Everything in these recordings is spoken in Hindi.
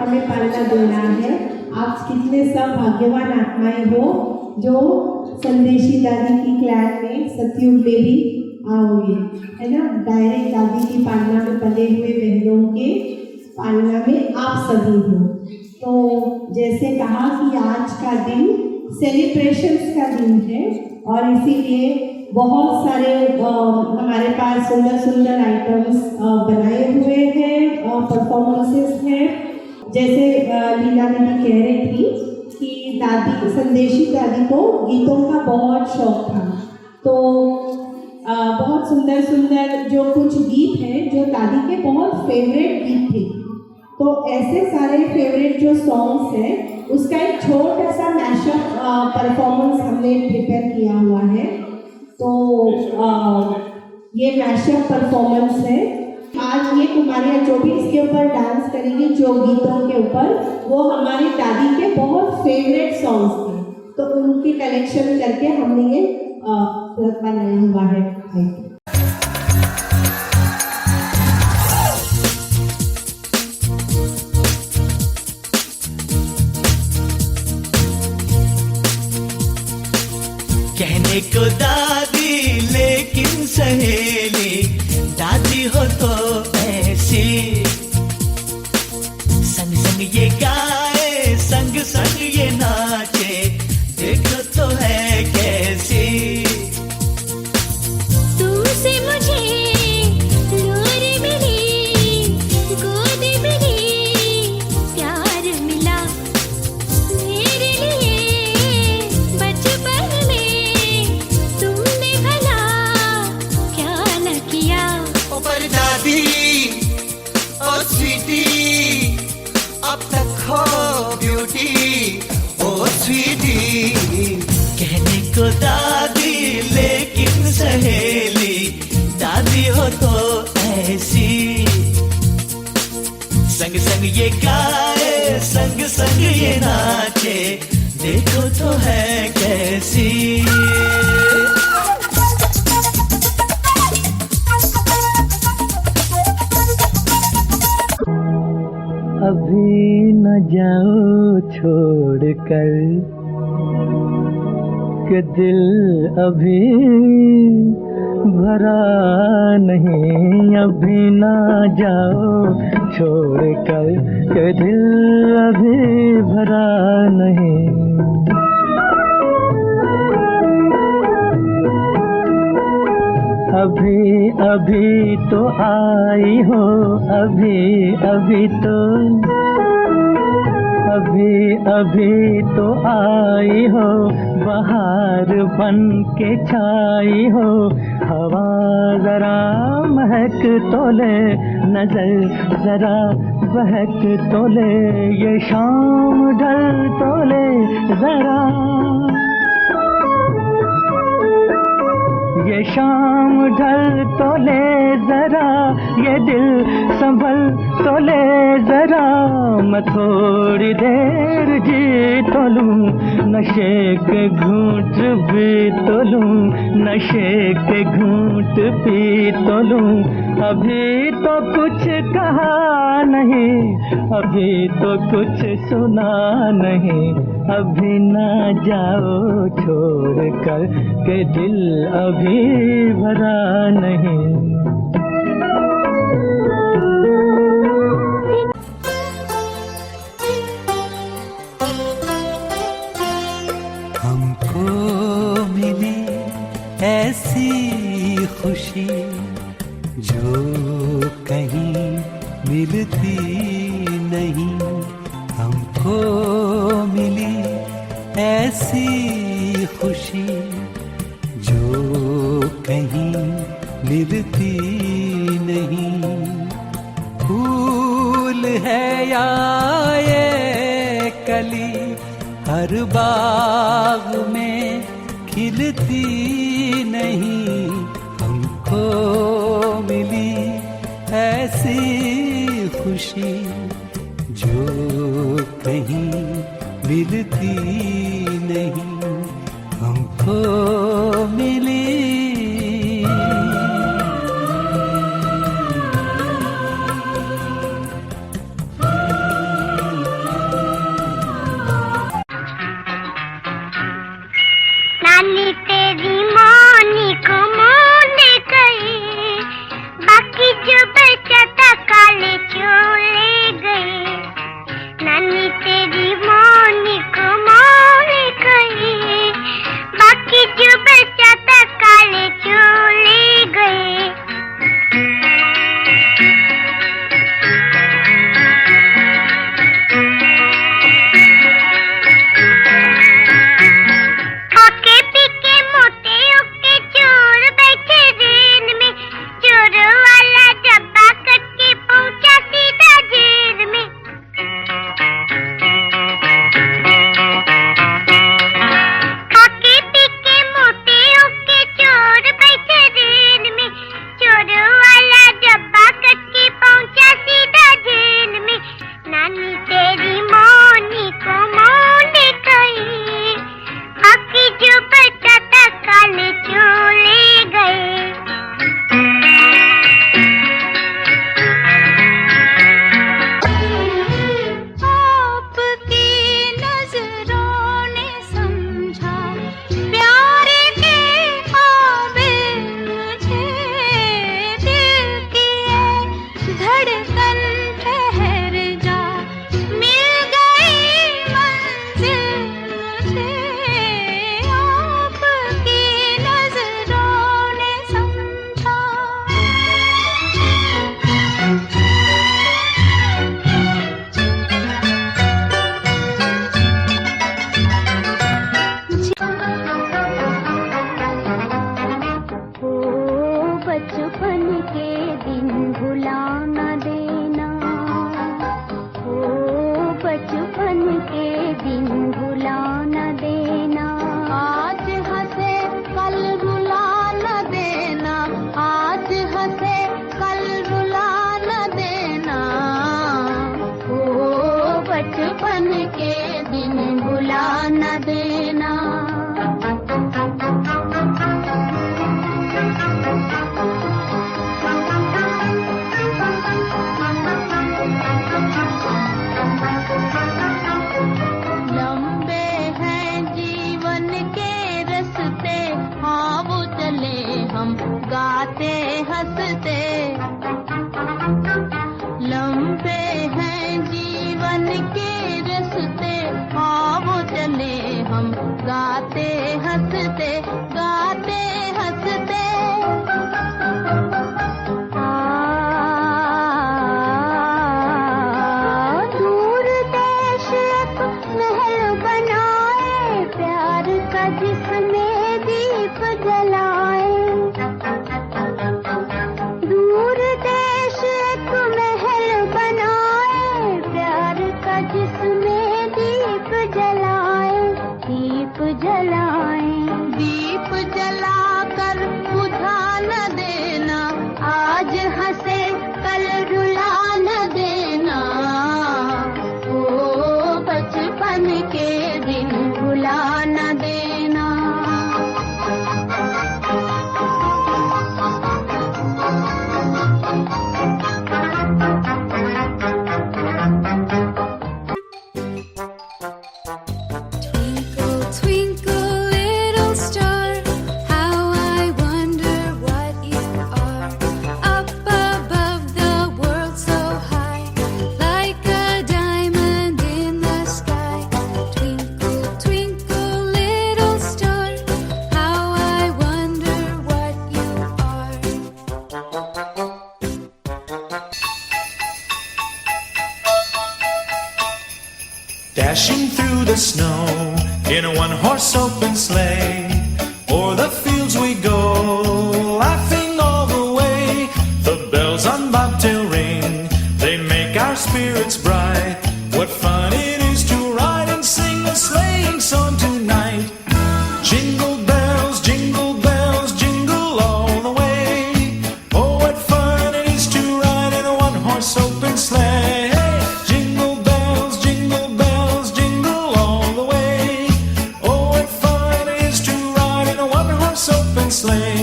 हमें पालना देना है। आप कितने सब भाग्यवान आत्माएं हो जो संदेशी दादी की क्लैन में सतयुग में भी आओगे, है ना। डायरेक्ट दादी की पालना में पले हुए बहनों के पालना में आप सभी हो। तो जैसे कहा कि आज का दिन सेलिब्रेशंस का दिन है और इसीलिए बहुत सारे हमारे पास सुंदर सुंदर आइटम्स बनाए हुए हैं, परफॉर्मेंसेस हैं। जैसे लीला दीदी कह रही थी कि दादी संदेशी दादी को गीतों का बहुत शौक था, तो बहुत सुंदर सुंदर जो कुछ गीत हैं जो दादी के बहुत फेवरेट गीत थे, तो ऐसे सारे फेवरेट जो सॉन्ग्स हैं उसका एक छोटा सा मैशअप परफॉर्मेंस हमने प्रिपेयर किया हुआ है। तो ये मैशअप परफॉर्मेंस है। आज ये कुमारियाँ जो भी इसके ऊपर डांस करेंगी, जो गीतों के ऊपर, वो हमारी दादी के बहुत फेवरेट सॉन्ग्स थे, तो उनकी कलेक्शन करके हमने ये बनाया हुआ है। कहने को दादी लेकिन सहेली, दादी हो तो ऐसी, संग संग ये गाए संग संग ये नाचे, देखो तो है कैसी। तुमसे मुझे लोर मिली, गोद मिली, प्यार मिला मेरे लिए बचपन में, तुमने भला क्या न किया। ओ पर दादी ओ स्वीटी, अब तक हो ब्यूटी, ओ स्वीटी। कहने को दादी लेकिन सहेली, दादी हो तो ऐसी, संग संग ये गाए संग संग ये नाचे, देखो तो है कैसी। अभी न जाओ छोड़ कर कि दिल अभी भरा नहीं, अभी न जाओ छोड़ कर कि दिल अभी भरा नहीं। अभी अभी तो आई हो, अभी अभी तो, अभी अभी तो आई हो, बहार बन के छाई हो, हवा जरा महक तो ले, नजर जरा बहक तो ले, ये शाम ढल तो ले जरा, ये शाम ढल तो ले जरा, ये दिल संभल तो ले जरा, मैं थोड़ी देर जी तो लूं, नशे के घूंट भी तो लूं, नशे के घूंट पी तो लूं। अभी तो कुछ कहा नहीं, अभी तो कुछ सुना नहीं, अभी ना जाओ छोड़ कर के दिल अभी भरा नहीं। हमको मिली ऐसी खुशी जो कहीं मिलती नहीं, हमको मिली ऐसी खुशी जो कहीं मिलती नहीं। फूल है या ये कली हर बाग में खिलती नहीं, हमको मिली ऐसी खुशी जो कहीं मिलती नहीं, हमको मिली। देना। लंबे हैं जीवन के रस्ते, हाँ वो चले हम गाते हंसते। लंबे हैं जीवन के रस्ते, हाँ वो चले हम गाते हंसते, गाते हंसते। दूर देश एक महल बनाए, प्यार का जिसमें दीप जलाए। दूर देश एक महल बनाए, प्यार का जिसमें दीप जलाए, दीप जलाए। दीप जलाकर बुझा न देना, आज हंसे कल रुला न देना। ओ बचपन के दिन भुला न देना। Twinkle, twinkle, little star, how I wonder what you are. Up above the world so high, like a diamond in the sky. Twinkle, twinkle, little star, how I wonder what you are. Dashing through the snow in a one-horse open sleigh, o'er the fields we go, laughing all the way. The bells on bobtail ring, they make our spirits bright. What fun it is to ride and sing a sleighing song tonight. Jingle bells, jingle all the way. Oh, what fun it is to ride in a one-horse open sleigh. Jingle bells, jingle all the way. Oh, what fun it is to ride in a one-horse open sleigh.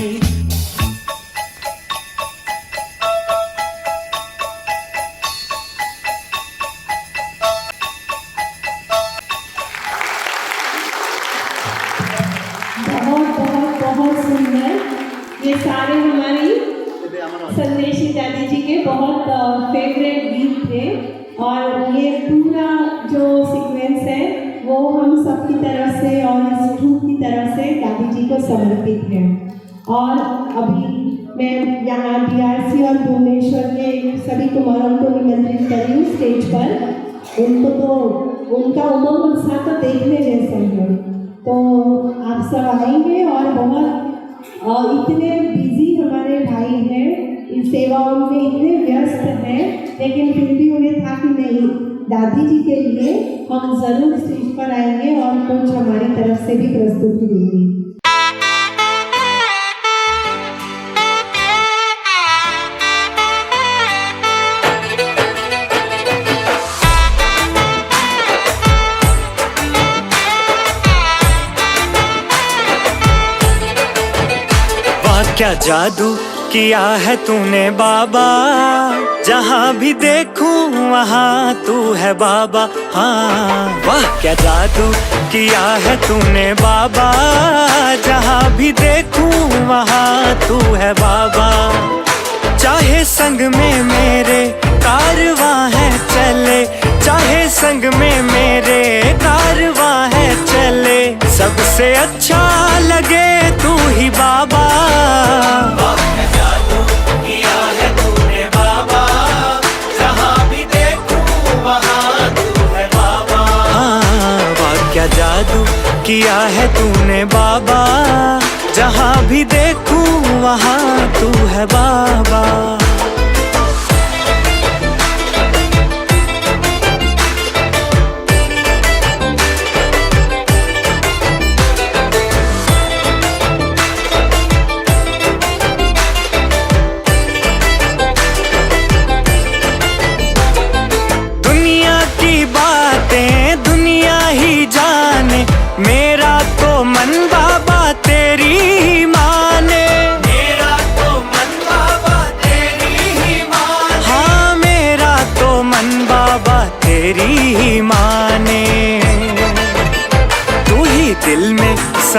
बहुत सुंदर। ये सारे हमारी संदेशी दादी जी के बहुत फेवरेट गीत थे, और ये पूरा जो सीक्वेंस है वो हम सबकी तरफ से और इस ग्रुप की तरफ से दादी जी को समर्पित है। और अभी मैं यहाँ DRC और भुवनेश्वर के सभी कुमारों को निमंत्रित कर रही हूँ स्टेज पर। उनको तो उनका उमंग उत्साह तो देखने जैसा है, तो आप सब आएंगे। और बहुत इतने बिजी हमारे भाई हैं, इस सेवाओं में इतने व्यस्त हैं, लेकिन फिर भी उन्हें था कि नहीं, दादी जी के लिए हम ज़रूर स्टेज पर आएंगे और कुछ हमारी तरफ से भी प्रस्तुति देंगे। क्या जादू किया है तूने बाबा, जहाँ भी देखूं वहाँ तू है बाबा। हाँ वाह क्या जादू किया है तूने बाबा, जहाँ भी देखूं वहाँ तू है बाबा। चाहे संग में मेरे कारवां है चले, चाहे संग में मेरे कारवां है चले, सबसे अच्छा लगे तू ही बाबा। जादू किया है तूने बाबा, जहाँ भी देखूं वहाँ तू है बाबा। हाँ वाह क्या जादू किया है तूने बाबा, जहाँ भी देखूं वहाँ तू है बाबा।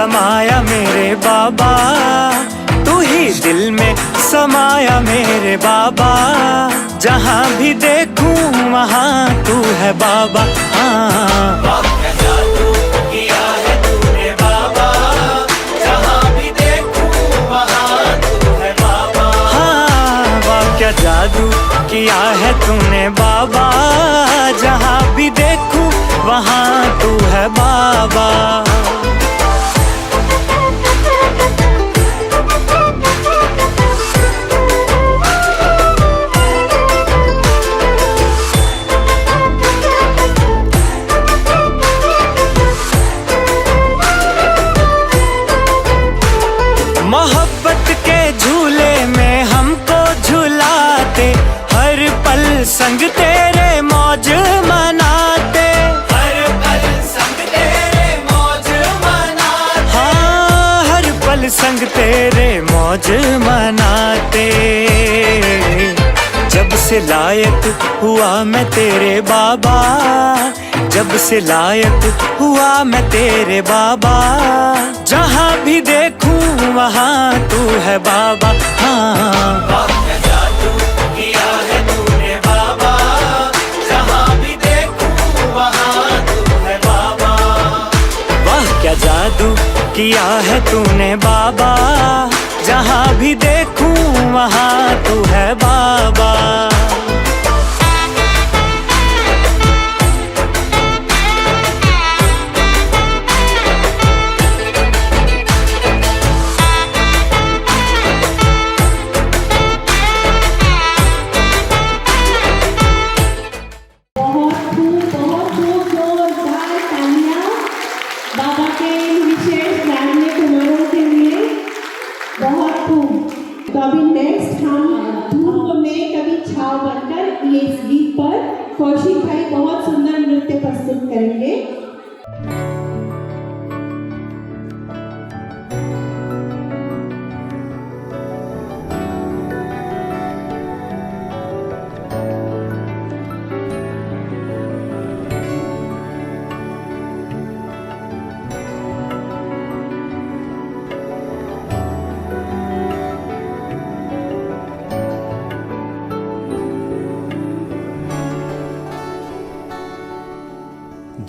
समाया मेरे बाबा, तू ही दिल में समाया मेरे बाबा। जहाँ भी देखूं वहाँ तू है बाबा। हाँ क्या जादू किया है तूने बाबा, जहाँ भी देखूं वहाँ तू है बाबा। हाँ वाह क्या जादू किया है तूने बाबा, जहाँ भी देखूं वहाँ तू है बाबा। मोहब्बत के झूले में हमको झुलाते, हर पल संग तेरे मौज मनाते, हर पल संग तेरे मौज मनाते। हाँ हर पल संग तेरे मौज मनाते। जब से लायक हुआ मैं तेरे बाबा, जब से लायक हुआ मैं तेरे बाबा। जहाँ भी देखूं वहाँ तू है बाबा। हाँ क्या जादू किया है तूने बाबा, जहाँ भी देखूं वहाँ तू है बाबा। वाह क्या जादू किया है तूने बाबा, जहाँ भी देखूं वहाँ तू है बाबा। बाबा के इन विशेष धार्मिक समारोह के लिए बहुत खूब। तो अभी नेक्स्ट हम धूप में कभी छाव बनकर ये इस गीत पर कौशिक भाई बहुत सुंदर नृत्य प्रस्तुत करेंगे।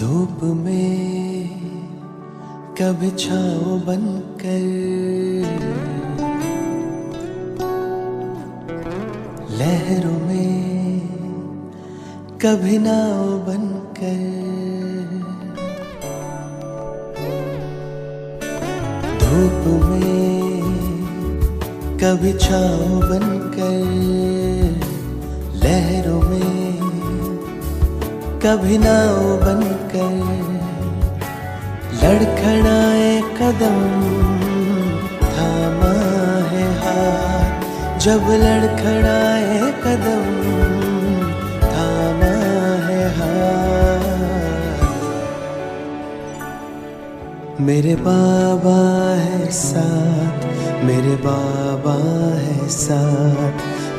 धूप में कभी छाँव बनकर, लहरों में कभी नाव बनकर। धूप में कभी छाँव बनकर, लहरों में कभी नाव बनकर। लड़खड़ाए कदम थामा है हाथ, जब लड़खड़ाए कदम थामा है हाथ। मेरे बाबा है साथ, मेरे बाबा है साथ,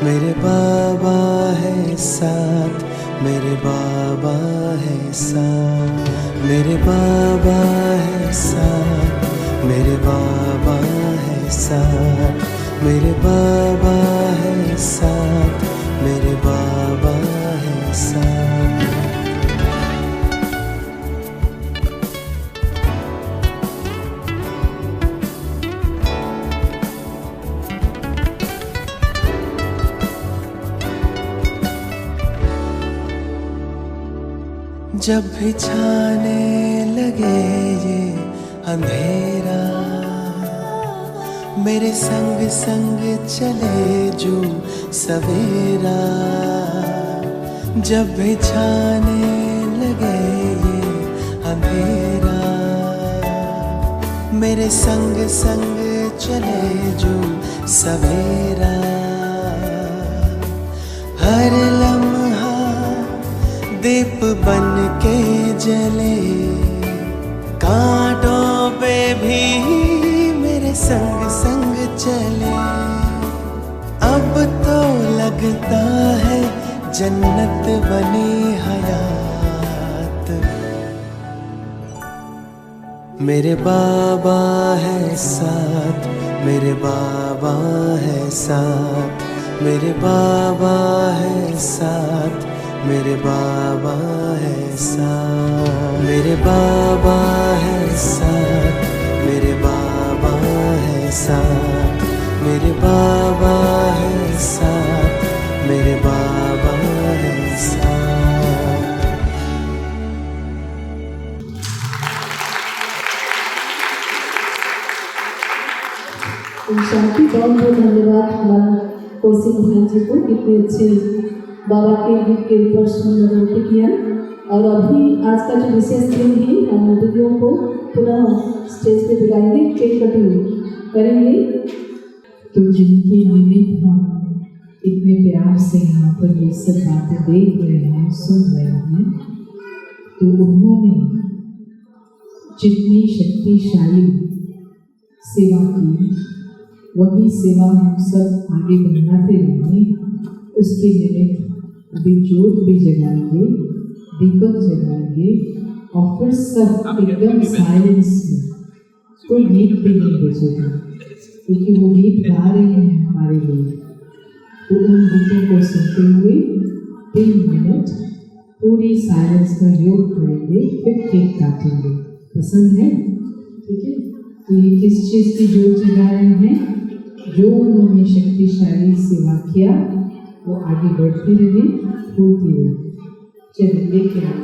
मेरे बाबा है साथ, मेरे बाबा है साथ, मेरे बाबा है साथ, मेरे बाबा है साथ, मेरे बाबा है साथ, मेरे बाबा है साथ। जब भी छाने लगे ये अंधेरा, मेरे संग संग चले जो सवेरा। जब भी छाने लगे ये अंधेरा, मेरे संग संग चले जो सवेरा। हर लम्हा दीप बन के जले, कांटों पे भी मेरे संग संग चले। अब तो लगता है जन्नत बनी हयात। मेरे बाबा है साथ, मेरे बाबा है साथ, मेरे बाबा है साथ, मेरे बाबा है साथ, मेरे बाबा है साथ, मेरे बाबा है साथ, मेरे बाबा है साथ, मेरे बाबा है साथ। शांति बहुत बहुत धन्यवाद हमारा कौशिक भाई जी को, कितने अच्छे बाबा के गीत के ऊपर सुंदर नृत्य किया। और अभी आज का जो विशेष दिन है, हम वीडियो को पुनः स्टेज पे दिखाएंगे, केक कटिंग करेंगे। तो जिनके निमित्त हम इतने प्यार से यहाँ पर ये सब बातें देख रहे हैं, सुन रहे हैं, तो उन्होंने जितनी शक्तिशाली सेवा की, वही सेवा हम सब आगे बढ़ाते रहेंगे। उसके निमित्त अभी जोत भी जगाएंगे, दीपक जगाएंगे, और फिर सब एकदम साइलेंस में, कोई गीत भी नहीं बजेगा, क्योंकि वो गीत गा रहे हैं हमारे लिए। तो उन गीतों को सुनते हुए 3 मिनट पूरी साइलेंस का योग करेंगे, फिर केक काटेंगे। पसंद है? ठीक है। तो ये किस चीज़ की जोत जगा रहे हैं? जो उन्होंने शक्तिशाली सेवा किया वो आगे बढ़ती रहे, फूलती रहे। चलिए लेके आए।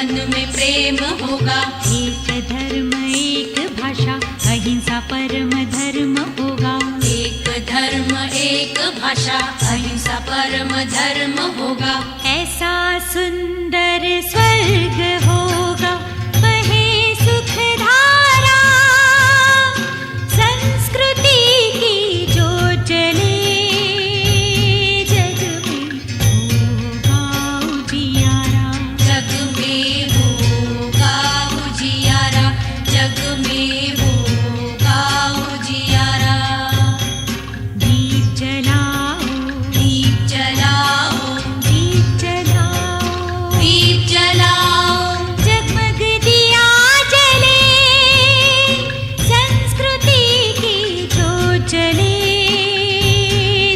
मन में प्रेम होगा। एक धर्म एक भाषा अहिंसा परम धर्म होगा। एक धर्म एक भाषा अहिंसा परम धर्म होगा। ऐसा सुंदर स्वर्ग होगा वही सुख धारा संस्कृति की जो चले जग में होगा उजियारा। जग में होगा उजियारा। जग में होगा उजियारा। दीप जलाओ दीप जलाओ दीप जलाओ दीप जलाओ। जगमग दिया जले संस्कृति की जो चले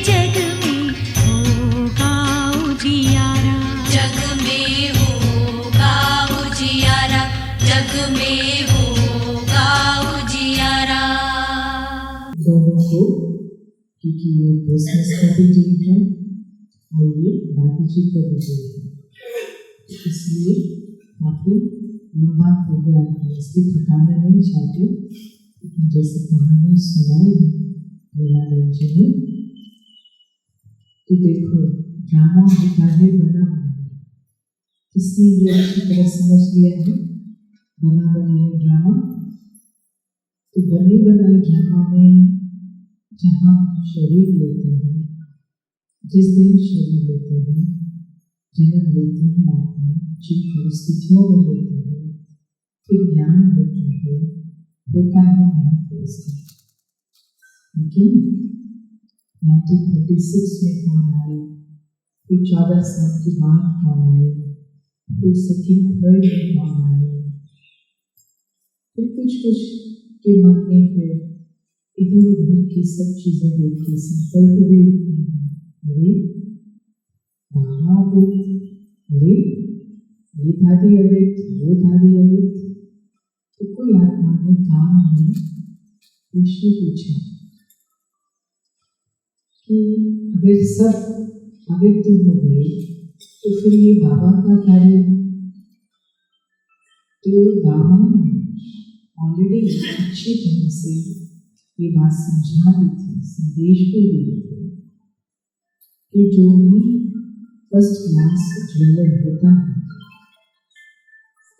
जग में होगा उजियारा। जग में होगा उजियारा। जग में होगा उजियारा। दोनों को, क्योंकि ये क्रिसमस का भी डे है और ये दादी जी का भी डे है, इसलिए काफी लंबा प्रोग्राम है। इसलिए थकाना नहीं चाहती, लेकिन जैसे कहानी सुनाई लीलानंद जी ने, तो देखो ड्रामा होता है बना बनाया। किसने ये अच्छी तरह समझ लिया है? बना बनाया ड्रामा। तो बने बनाए ड्रामा में जहाँ शरीर लेते हैं, जिस दिन शरीर लेते हैं, जन्म लेते हैं आत्मा, जिन परिस्थितियों में लेते हैं, फिर ज्ञान होता है, होता है महत्व इसका। लेकिन 1936 में कौन आए, फिर 14 साल के बाद कौन आए, फिर सेकंड थर्ड में कौन आए, फिर कुछ के मन में फिर इधर उधर की सब चीजें देख के संकल्प भी उठते हैं। अरे अरे ये था भी अवैध, वो था भी अवैध। तो कोई आत्मा ने काम में प्रश्न पूछा कि अगर सब अवैध हो गए तो फिर ये बाबा का कार्य। तो बाबा ऑलरेडी अच्छी तरह से ये बात समझा दी थी, संदेश भी दिए थे कि जो भी फर्स्ट क्लास ज्वेलर होता है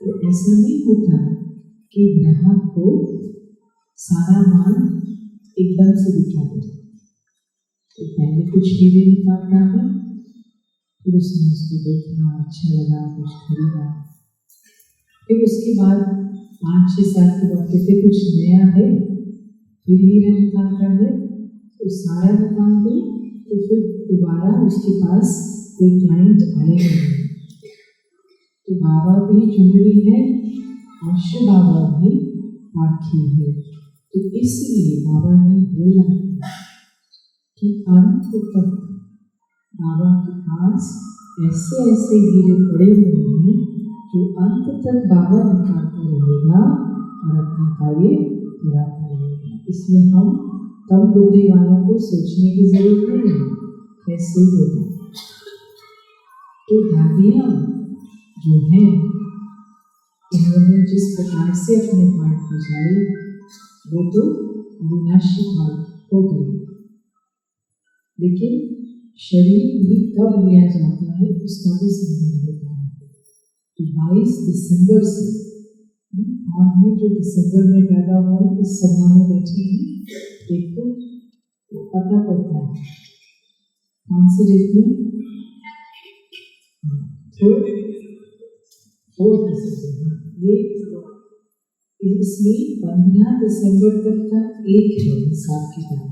तो ऐसा नहीं होता कि ग्राहक को सारा माल एकदम से दिखा दे। तो पहले कुछ हीरे निकालता है, फिर उसने उसको देखा, अच्छा लगा, कुछ खरीदा, फिर उसके बाद 5-6 साल के बाद फिर कुछ नया है, फिर हीरा निकालता है, तो सारा निकाल दे, तो फिर दोबारा उसके पास कोई क्लाइंट आएगा नहीं। तो बाबा भी जुमरी है और शिव बाबा भी पाखी है। तो इसलिए बाबा ने बोला कि अंत तक बाबा के पास ऐसे ऐसे हीरे पड़े हुए हैं जो अंत तक बाबा निकालता रहेगा और अपना कार्य कराता रहेगा। इसलिए हम कम बुद्धि वालों को सोचने की जरूरत नहीं है कैसे होगा। तो दादियाँ जो है इन्होंने जिस प्रकार से अपने पाठ बजाए वो तो विनाशी पाठ हो गए, लेकिन शरीर भी कब लिया जाता है उसका भी संबंध होता है। तो 22 दिसंबर से और है जो दिसंबर में पैदा हुआ इस सभा में बैठी है, देखो तो पता पड़ता है कौन से डेट में, 4 दिसंबर। ये इसमें 15 दिसंबर तक का एक है हिसाब किताब,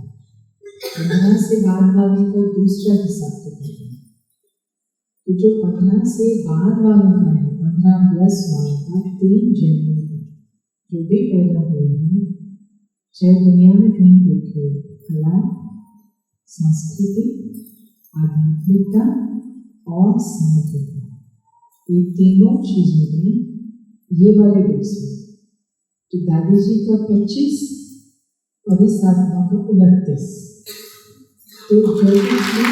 15 से बाद वाले का दूसरा हिसाब किताब है। तो जो 15 से बाद वालों का है, 15 प्लस वालों का 3 जनवरी जो भी पैदा हुए हैं, चाहे दुनिया में कहीं देखो, कला, संस्कृति, आध्यात्मिकता और समग्रता, ये तीनों चीजों में ये वाले डेट्स में। तो दादी जी का 25 और इस आत्मा का 29। तो ऑटोमेटिक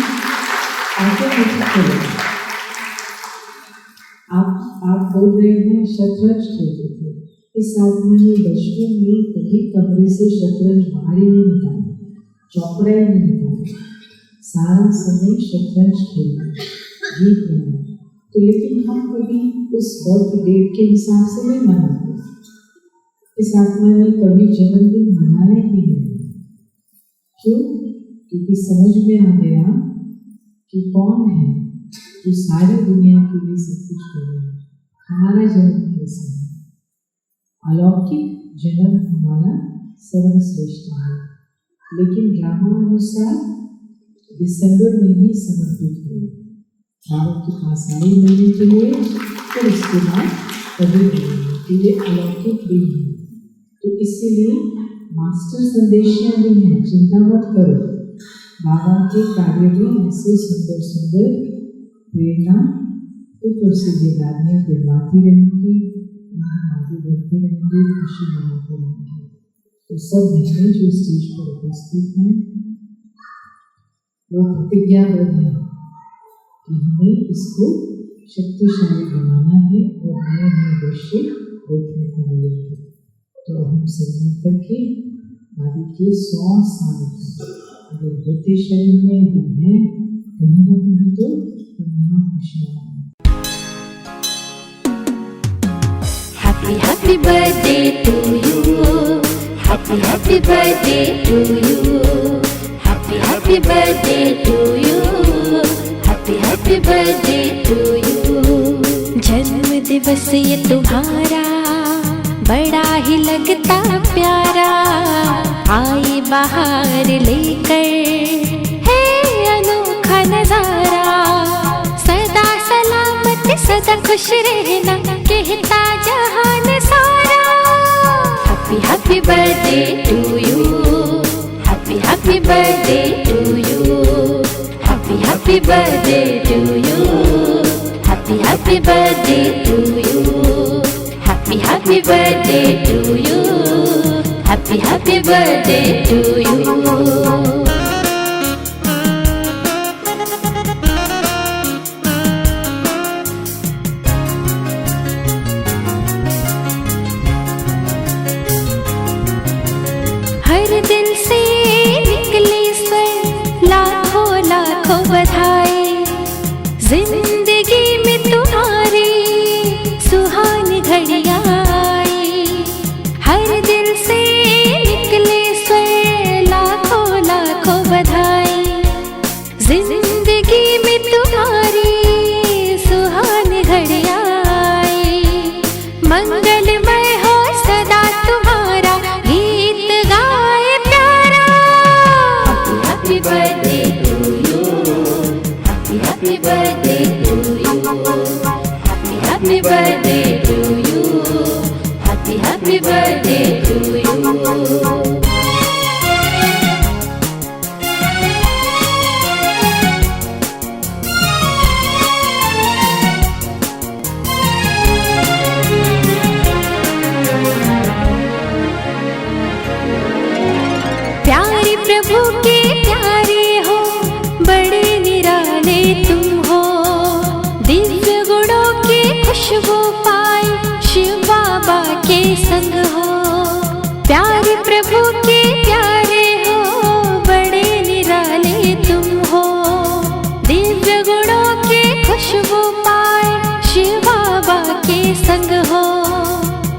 आप आप बोल रहे हैं शतरंज खेलते थे। इस आत्मा ने बचपन में कभी कमरे से शतरंज बाहर ही नहीं निकाला, चौपड़ा ही नहीं निकाला, सारा समय शतरंज खेला, गीत गाया। तो लेकिन हम कभी उस बर्थ डेट के हिसाब से नहीं मनाते। इस आत्मा ने कभी जन्मदिन मनाया ही नहीं। क्यों? क्योंकि समझ में आ गया कि कौन है जो सारी दुनिया के लिए सब कुछ कर रहा है। हमारा जन्म कैसा है? अलौकिक जन्म हमारा सर्वश्रेष्ठ है, लेकिन ड्रामानुसार दिसंबर में ही समर्पित हुए बाबा के पास आई मिलने के लिए, फिर उसके बाद कभी नहीं कि ये अलौकिक भी है। तो इसीलिए मास्टर संदेशियाँ भी हैं, चिंता मत करो। बाबा के कार्य में ऐसे सुंदर सुंदर प्रेरणा ऊपर से बेदानियाँ दिलवाती रहेंगी, वहाँ आगे बढ़ते रहेंगे, खुशी मनाते रहेंगे। तो सब बहनें जो स्टेज पर उपस्थित हैं वो प्रतिज्ञाबद्ध हैं कि हमें इसको शक्तिशाली बनाना है और नए नए दृश्य देखने को मिलेंगे। तो हम सब मिलकर के आदि के 100 साल अगर होते शरीर में भी हैं कहीं ना कहीं तो यहाँ खुशियाँ। Happy happy birthday to you. Happy happy birthday to you. Happy happy birthday to you. Happy happy birthday to you. जन्म दिवस ये तुम्हारा बड़ा ही लगता प्यारा, आई बाहर लेकर है अनोखा नजारा। सदा सलामत सदा खुश रहना कहता जहान सारा। Happy happy birthday to you. Happy happy birthday to you. Happy happy birthday to you. Happy happy birthday to you. Happy happy birthday to you. Happy happy birthday to you. हर दिल से निकले स्वर लाखों लाखों बधाई। जिंदगी में तुम्हारी सुहानी घड़ियाँ आई। हर दिल से निकले स्वर लाखों लाखों बधाई। जिंदगी में तुम्हारी सुहानी घड़ियाँ आई। मंगलमय हो सदा तुम्हारा गीत गाए प्यारा। Happy birthday to you. Happy happy birthday to you. Happy happy birthday to you. Happy happy birthday to you. प्यारे प्रभु के प्यारे हो, बड़े निराले तुम हो। दिव्य गुणों की खुशबू पाए शिव बाबा के संग हो। प्यारे प्रभु के प्यारे हो, बड़े निराले तुम हो। दिव्य गुणों की खुशबू पाए शिव बाबा के संग हो।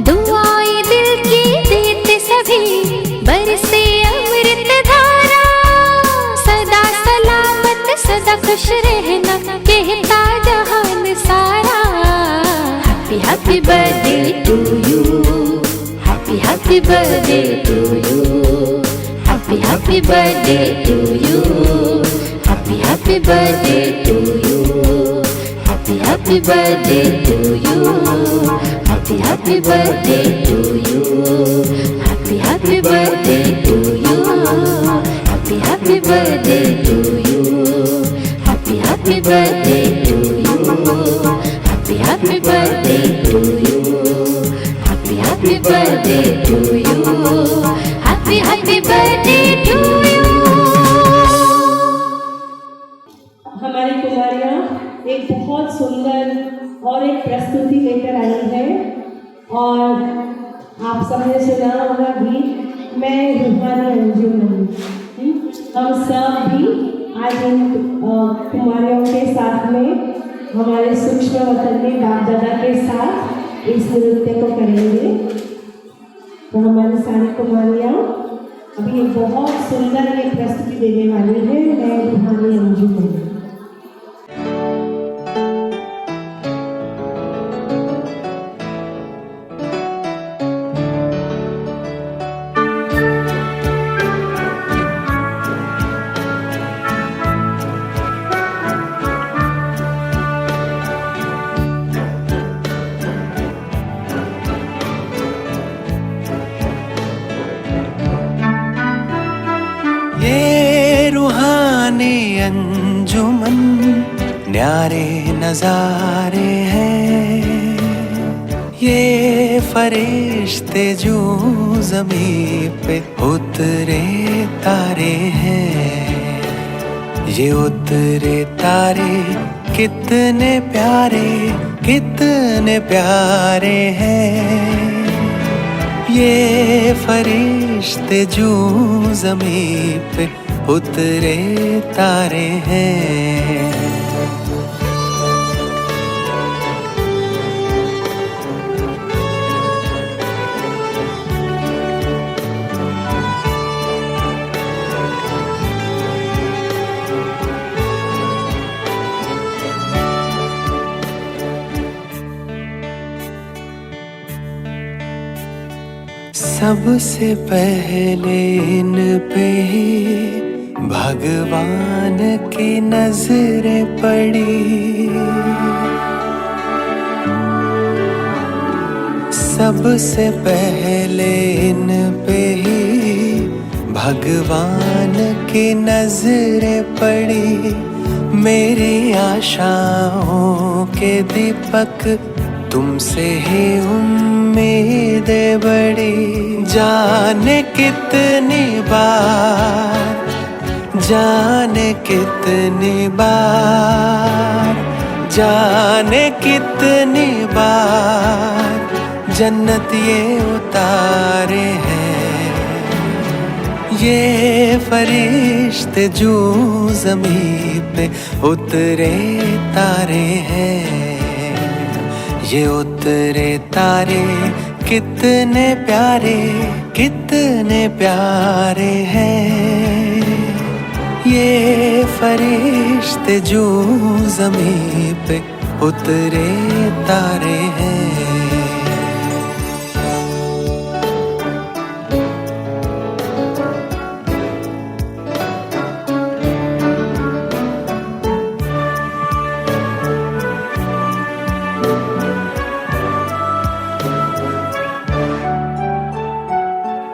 दुआएं दिल की देते सभी बरसे अमृत धारा। सदा सलामत सदा खुश रहना कहता जहान सारा। Happy happy birthday to you. Happy happy birthday to you. Happy happy birthday to you. Happy happy birthday to you. Happy happy birthday to you. Happy happy birthday to you. Happy happy birthday to you. Happy happy birthday to you. Happy happy birthday to you. Happy happy birthday to you. Happy happy birthday to you. Happy happy birthday to you. हमारी कुमारियाँ एक बहुत सुंदर और एक प्रस्तुति लेकर हुआ गीत मैं रूहानी अंजुम हूँ। हम सब भी आज इन कुमारियों के साथ में हमारे सूक्ष्म वतन में बाप दादा के साथ इस नृत्य को करेंगे। तो हमारी सारी कुमारियाँ अभी बहुत सुंदर ये प्रस्तुति देने वाली है। मैं रूहानी अंजुम हूँ। ये रूहानी अंजुमन न्यारे नजारे हैं, ये फरिश्ते जो ज़मीं पे उतरे तारे हैं। ये उतरे तारे कितने प्यारे हैं। ये फरिश्ते जो ज़मीं पे उतरे तारे हैं। सबसे पहले इन पे ही भगवान की नजरें पड़ी। सबसे पहले इन पे ही भगवान की नजरें पड़ी। मेरी आशाओं के दीपक तुमसे ही उम्मीदें बड़ी। जाने कितनी बार, जाने कितनी बार, जाने कितनी बार जन्नत ये उतारे हैं। ये फरिश्ते जो ज़मीं पे उतरे तारे हैं। ये उतरे तारे कितने प्यारे हैं। ये फरिश्ते जो ज़मीं पे उतरे तारे हैं।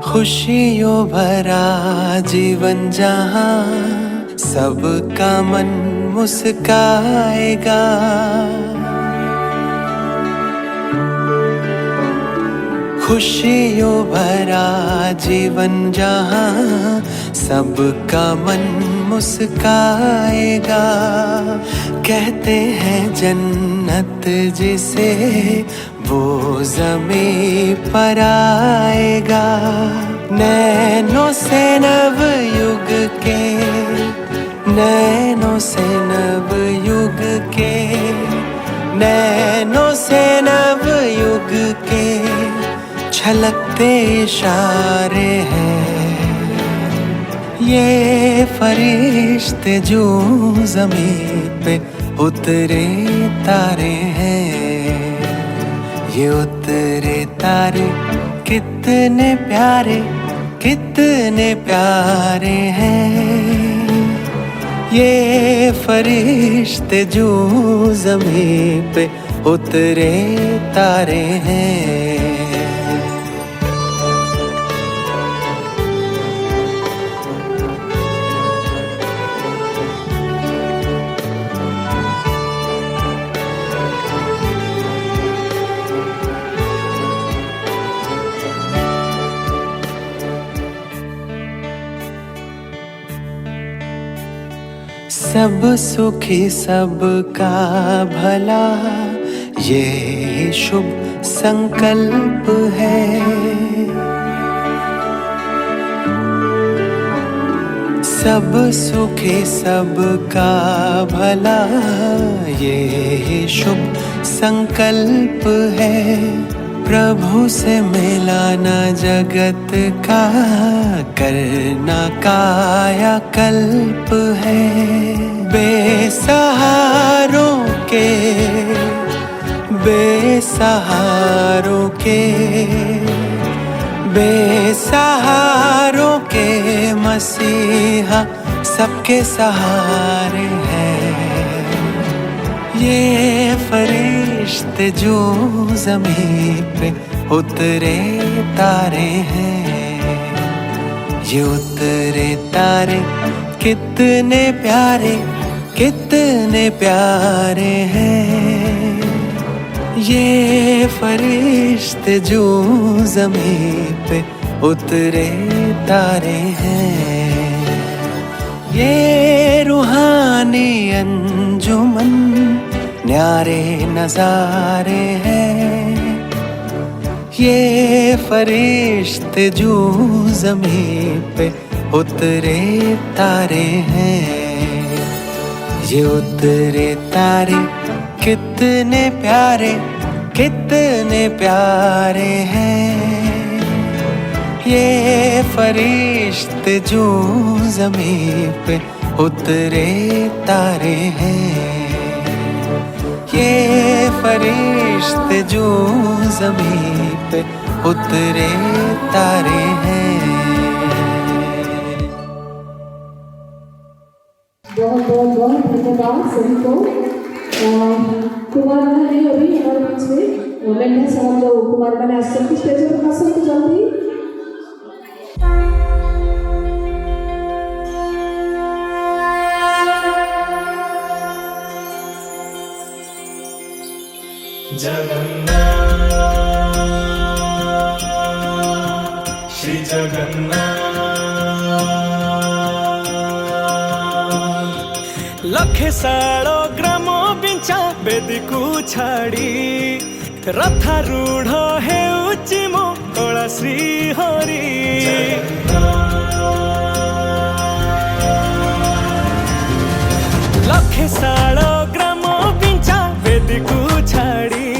खुशियों भरा जीवन जहाँ सबका मन मुस्काएगा। खुशियों भरा जीवन जहाँ सबका मन मुस्काएगा। कहते हैं जन्नत जिसे वो ज़मीं पर आएगा। नैनों से नव युग के, नैनों से नव युग के, नैनों से नव युग के छलकते इशारे हैं। ये फरिश्ते जो ज़मीं पे उतरे तारे हैं। ये उतरे तारे कितने प्यारे हैं। ये फरिश्ते जो ज़मीं पे उतरे तारे हैं। सब सुखी सबका भला ये शुभ संकल्प है। सब सुखी सबका भला, ये शुभ संकल्प है। प्रभु से मिलाना जगत का, करना काया कल्प है। बेसहारों के, बेसहारों के, बेसहारों के मसीहा सबके सहारे हैं। ये फरिश्ते जो ज़मीं पे उतरे तारे हैं, ये उतरे तारे कितने प्यारे, कितने प्यारे हैं। ये फरिश्ते जो ज़मीं पे उतरे तारे हैं, ये रूहानी अंजुमन न्यारे नज़ारे हैं। ये फरिश्ते जो ज़मीं पे उतरे तारे हैं, ये उतरे तारे कितने प्यारे, कितने प्यारे हैं। ये फरिश्ते जो ज़मीं पे उतरे तारे हैं, ये फरिश्ते जो ज़मीं पे उतरे तारे हैं। बहुत बहुत बहुत धन्यवाद सभी को। कुमार बना नहीं अभी हमारे बीच में, मैं साहब जो कुमार बना सबकी स्टेज पर खा सकते जल्दी। जगन्नाथ श्री जगन्नाथ लखे सालो ग्रामो बिंचा बेदीकू छाड़ी रथारूढ़ हेउची मो कला श्री हरि। लखे सालो ग्रामो बिंचा बेदीकू छाड़ी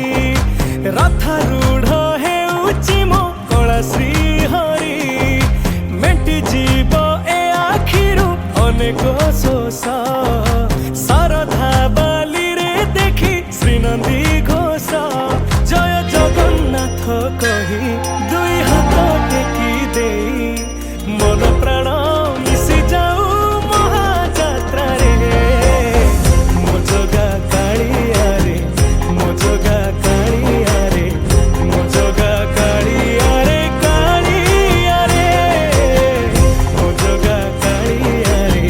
रथारूढ़ हेउची मो कला श्री हरि। मेटी जीव ए आखिरु अनेक शोष सरधा बाली रे देखी श्रीनंदी घोष। जय जगन्नाथ कही दुई हाथ टेकी देई मन प्राण मिशि जाऊ महाजात्रा रे। मो जगा कालिया रे, मो जगा कालिया रे, मो जगा कालिया रे, कालिया रे। मो जगा कालिया रे,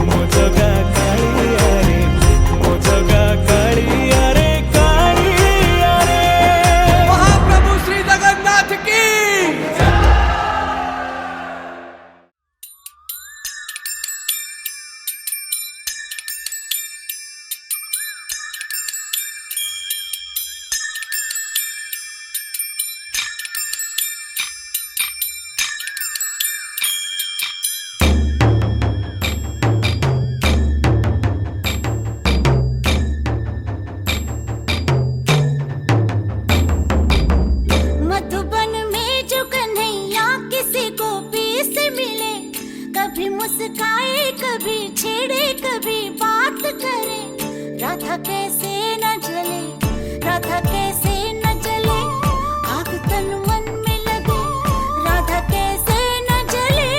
मो जगा कालिया रे, मो जगा कालिया रे, कालिया रे। महाप्रभु श्री जगन्नाथ की मधुबन में जो कन्हैया किसी गोपी से मिले, कभी मुस्काए कभी छेड़े कभी बात करे। राधा कैसे न जले, राधा कैसे न जले, आग तन मन में लगे। राधा कैसे न जले,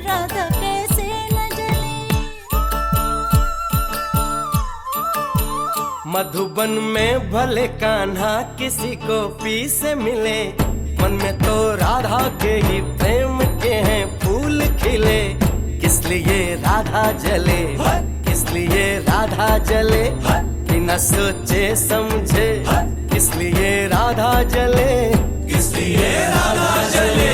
राधा कैसे न जले। मधुबन में भले कान्हा किसी को पी से मिले, मन में तो राधा के ही प्रेम के हैं फूल खिले। किस लिए राधा जले, किस लिए राधा जले, बिना सोचे समझे किस लिए राधा जले, किस लिए राधा जले।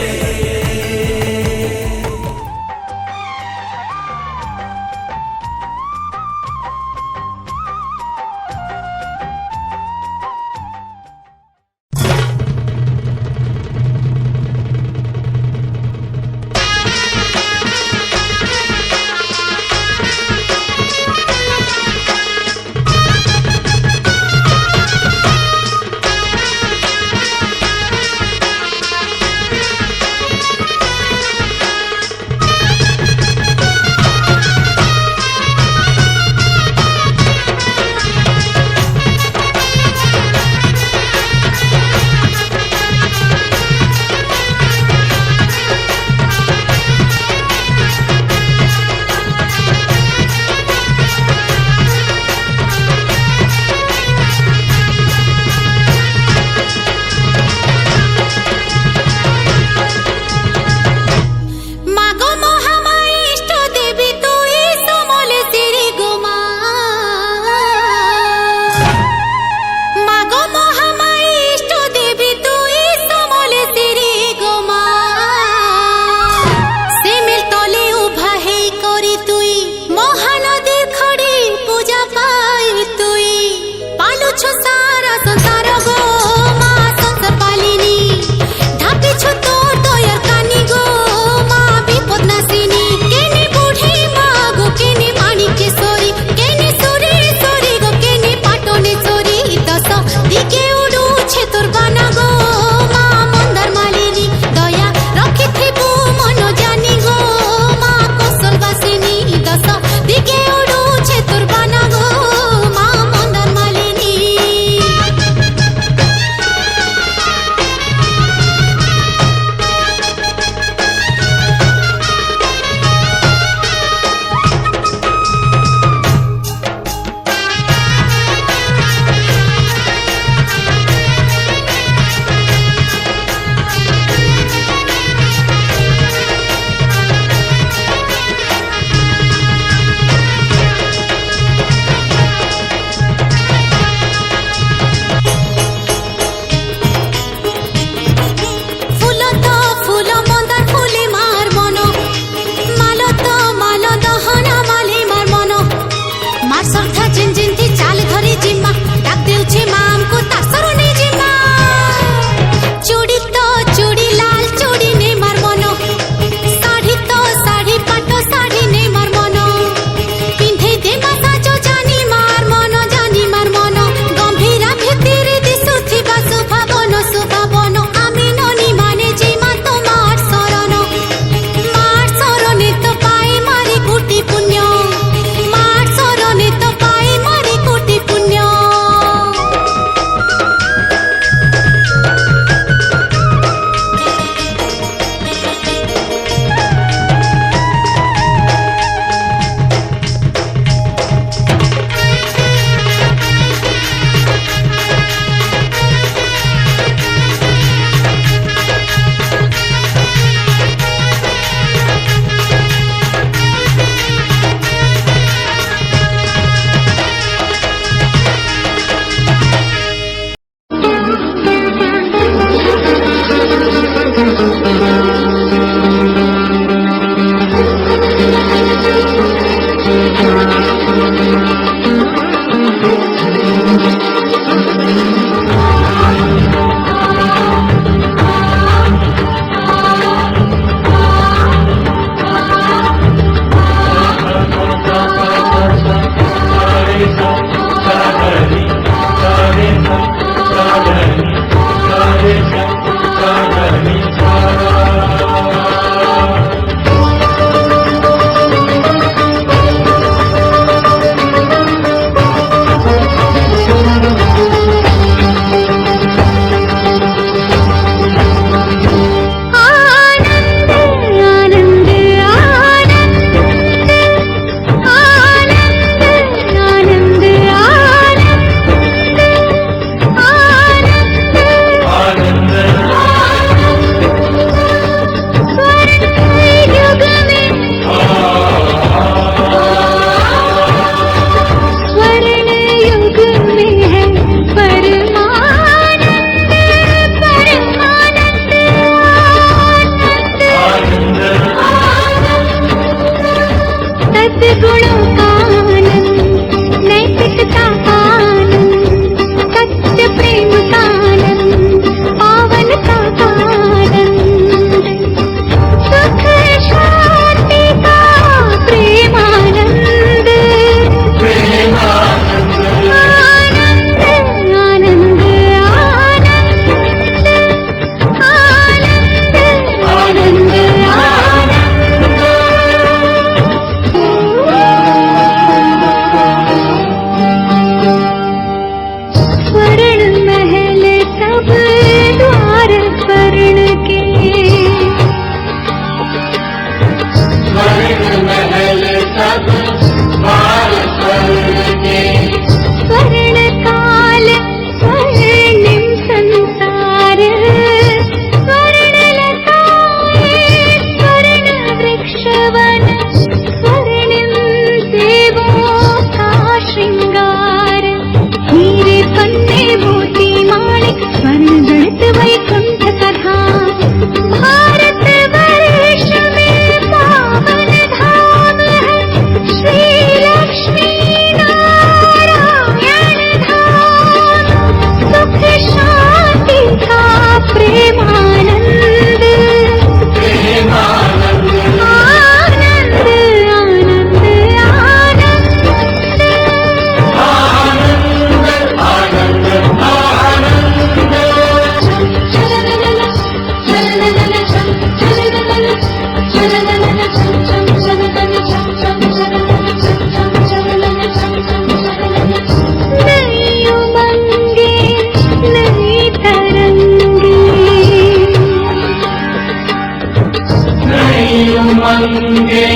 उमंगे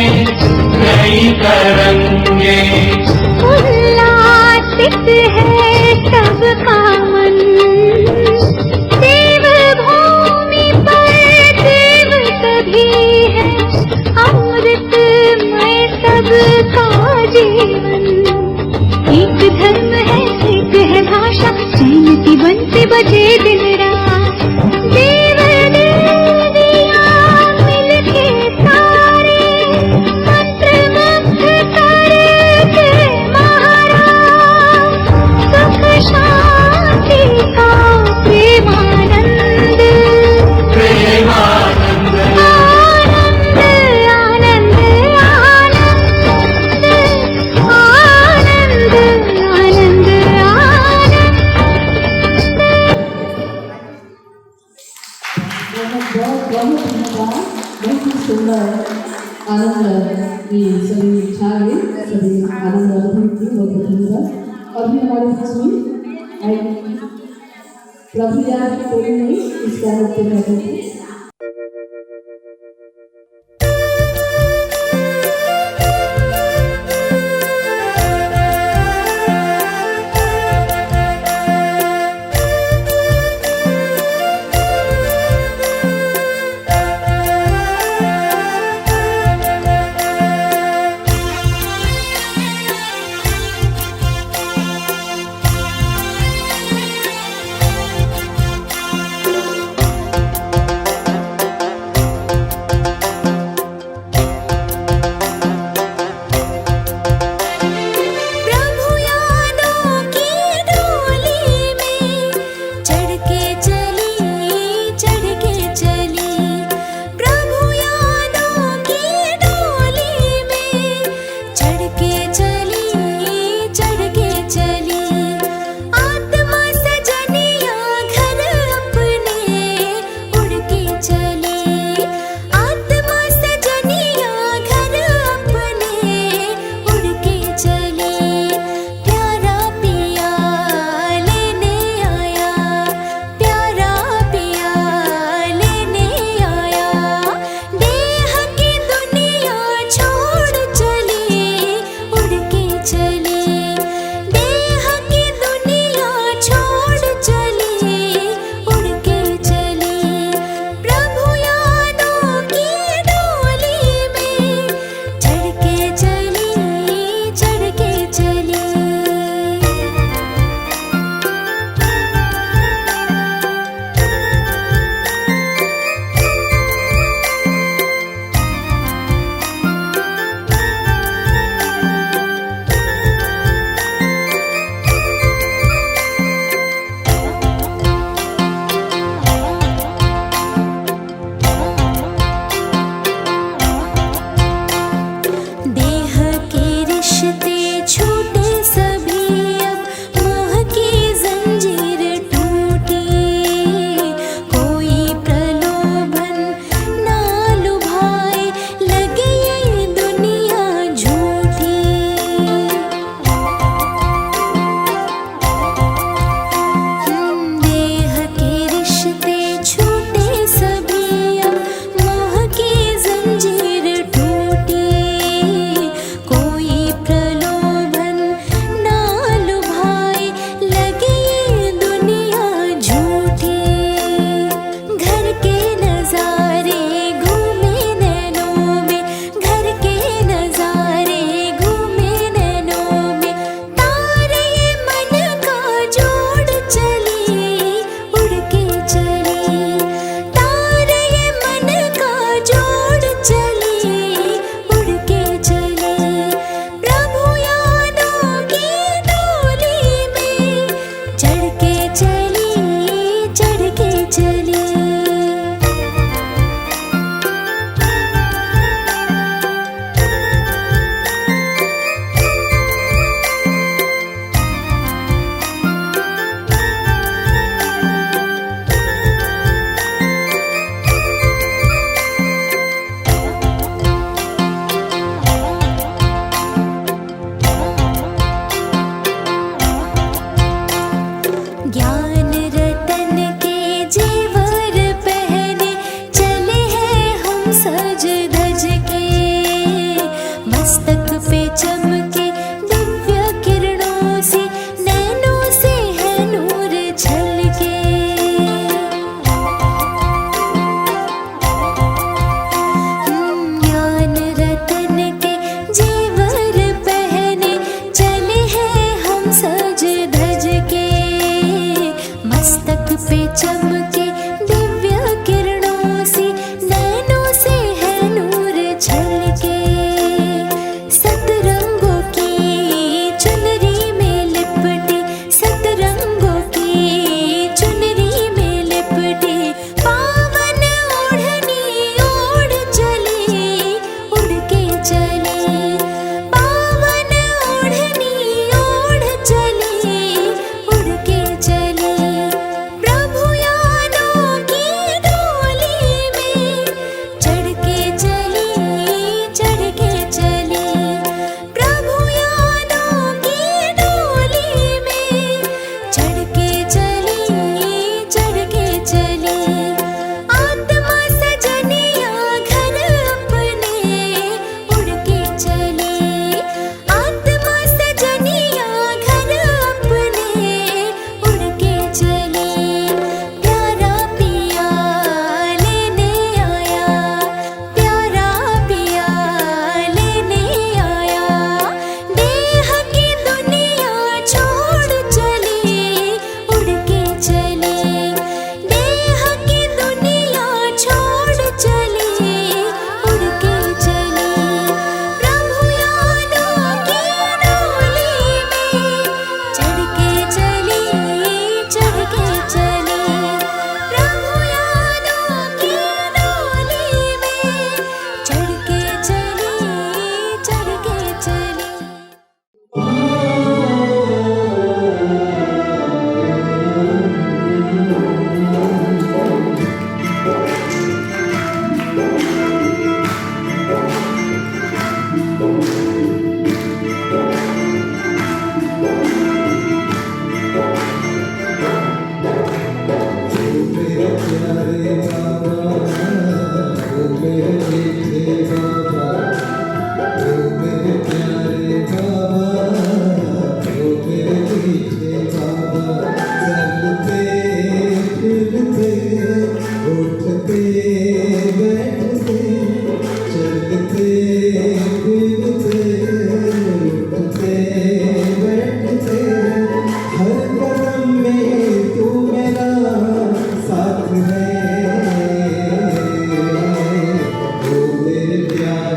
नई तरंगे उल्लासित है सबका मन देव भूमि पर देव सभी है अमृतमय सबका जीवन एक धर्म है एक है भाषा जयंती बनते बजे दिन रात देव देवियां मिलके सारे मंत्रमुग्ध करके महाराज सुख शांति का प्रेमानंद प्रेमानंद आनंद आनंद आनंद आनंद आनंद बहुत धन्यवाद। बहुत ही सुंदर आनंद की सभी छा गई, सभी आनंद अनुभव की बहुत धन्यवाद। और भी हमारे पास में प्रभु याद की टोली में इस गाने के माध्यम से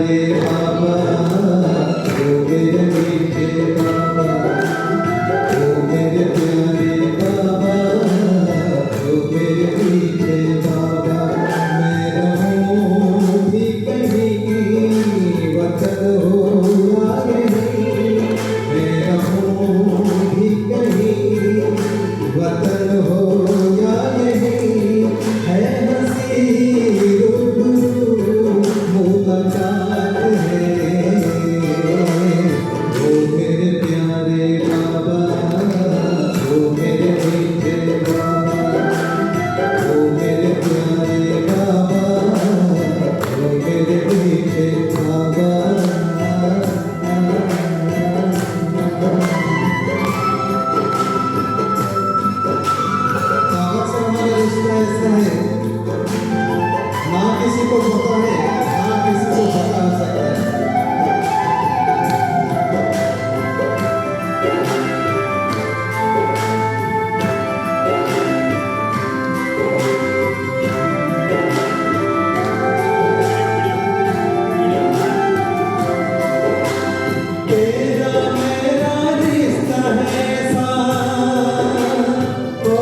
प्यारे बाबा ओ मेरे मीठे बाबा ओ मेरे प्यारे बाबा ओ मेरे मीठे बाबा मैं रहूं भी कहीं वतन हो या नहीं मैं रहूं भी कहीं वतन हो या नहीं है हंसी रूबरू मुलाकात है ओ मेरे प्यारे बाबा ओ मेरे मीठे बाबा ओ मेरे प्यारे बाबा ओ मेरे मीठे बाबा बाबा से हमारा रिश्ता ऐसा है ना किसी को पता है ना किसी को बता सकता है तेरा मेरा रिश्ता है ऐसा ओ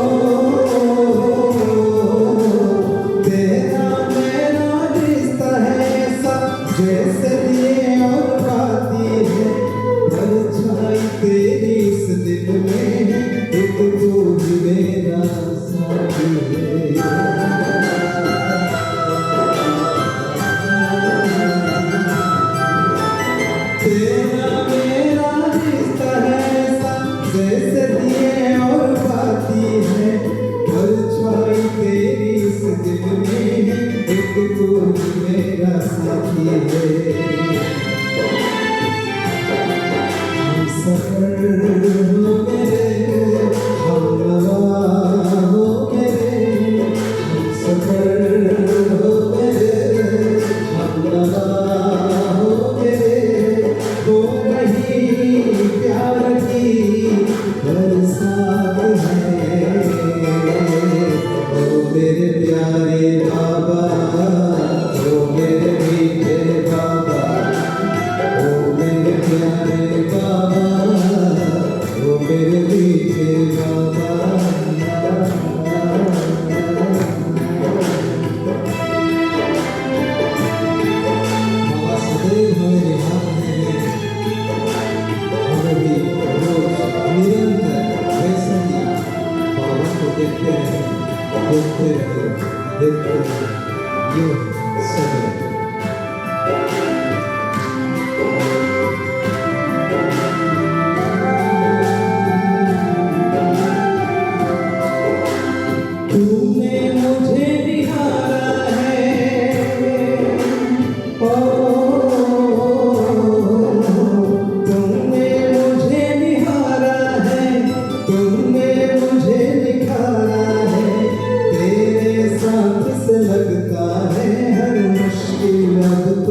तेरा मेरा रिश्ता है ऐसा जैसे दिए और बाती है परछाई तेरी इस दिल में है एक तू ही मेरा साथी है तेरा मेरा रिश्ता है ऐसा जैसे दिए और बाती है परछाई तेरी इस दिल में है एक तू ही मेरा साथी है हम सफर हो मेरे हम नवा हो मेरे हम सफर हो मेरे हम नवा हो मेरे वो नहीं प्यार की बरसात है ओ मेरे प्यारे बाबा ओ मेरे मीठे बाबा ओ मेरे प्यारे बाबा ओ मेरे मीठे बाबा बाबा सदैव हमारे हाथ में हमें भी रोज निरंतर वैसे ही बाबा को देखते रहे ये समय तूने मुझे निहारा है ओ तुमने मुझे निहारा है तुमने मुझे निखारा है तेरे साथ से लगता है हर मुश्किल अब